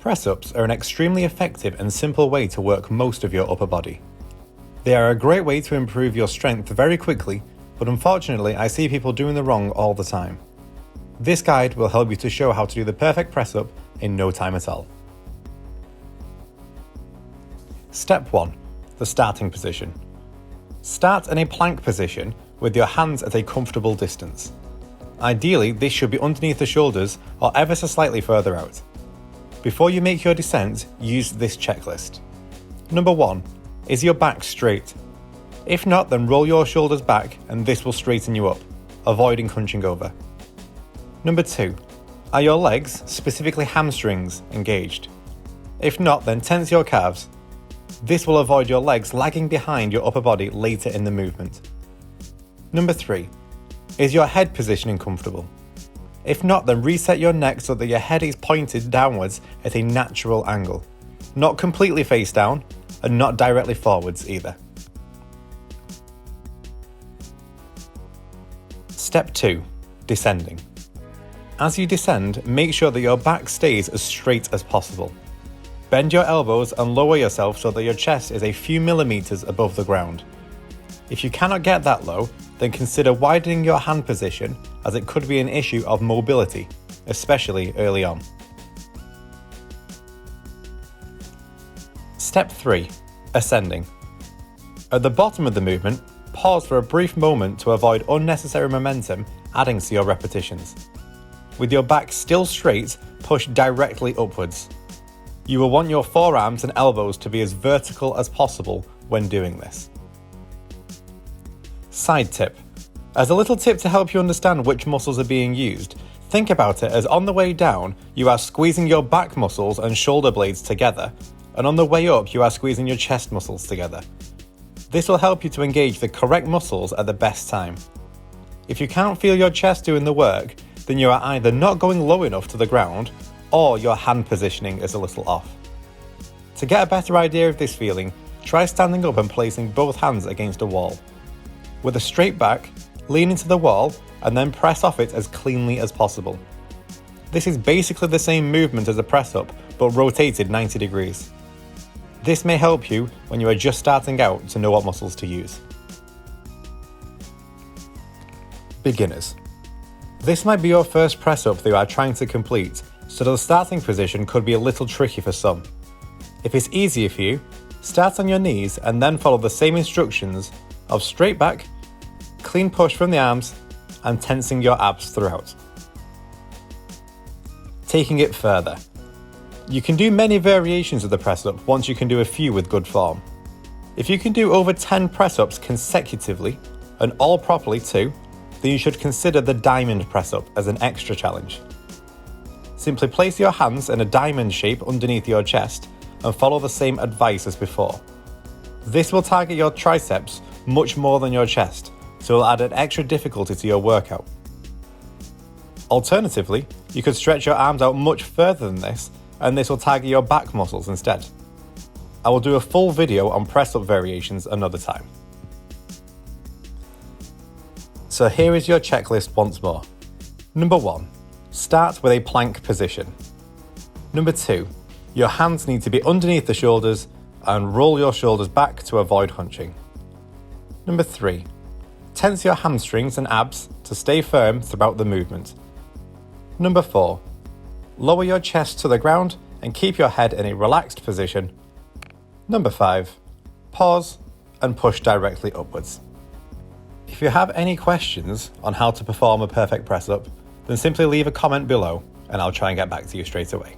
Press-ups are an extremely effective and simple way to work most of your upper body. They are a great way to improve your strength very quickly, but unfortunately I see people doing the wrong all the time. This guide will help you to show how to do the perfect press-up in no time at all. Step 1. The starting position. Start in a plank position with your hands at a comfortable distance. Ideally, this should be underneath the shoulders or ever so slightly further out. Before you make your descent, use this checklist. Number 1. Is your back straight? If not, then roll your shoulders back and this will straighten you up, avoiding hunching over. Number 2. Are your legs, specifically hamstrings, engaged? If not, then tense your calves. This will avoid your legs lagging behind your upper body later in the movement. Number 3. Is your head positioning comfortable? If not, then reset your neck so that your head is pointed downwards at a natural angle. Not completely face down, and not directly forwards either. Step 2. Descending. As you descend, make sure that your back stays as straight as possible. Bend your elbows and lower yourself so that your chest is a few millimeters above the ground. If you cannot get that low, then consider widening your hand position, as it could be an issue of mobility, especially early on. Step 3. Ascending. At the bottom of the movement, pause for a brief moment to avoid unnecessary momentum adding to your repetitions. With your back still straight, push directly upwards. You will want your forearms and elbows to be as vertical as possible when doing this. Side tip. As a little tip to help you understand which muscles are being used, think about it as on the way down, you are squeezing your back muscles and shoulder blades together, and on the way up, you are squeezing your chest muscles together. This will help you to engage the correct muscles at the best time. If you can't feel your chest doing the work, then you are either not going low enough to the ground, or your hand positioning is a little off. To get a better idea of this feeling, try standing up and placing both hands against a wall. With a straight back, lean into the wall and then press off it as cleanly as possible. This is basically the same movement as a press-up, but rotated 90 degrees. This may help you when you are just starting out to know what muscles to use. Beginners. This might be your first press-up that you are trying to complete, so the starting position could be a little tricky for some. If it's easier for you, start on your knees and then follow the same instructions of straight back, clean push from the arms, and tensing your abs throughout. Taking it further. You can do many variations of the press-up once you can do a few with good form. If you can do over 10 press-ups consecutively, and all properly too, then you should consider the diamond press-up as an extra challenge. Simply place your hands in a diamond shape underneath your chest and follow the same advice as before. This will target your triceps much more than your chest, so it will add an extra difficulty to your workout. Alternatively, you could stretch your arms out much further than this, and this will target your back muscles instead. I will do a full video on press-up variations another time. So here is your checklist once more. Number 1. Start with a plank position. Number 2. Your hands need to be underneath the shoulders and roll your shoulders back to avoid hunching. Number 3. Tense your hamstrings and abs to stay firm throughout the movement. Number 4. Lower your chest to the ground and keep your head in a relaxed position. Number 5. Pause and push directly upwards. If you have any questions on how to perform a perfect press-up, then simply leave a comment below and I'll try and get back to you straight away.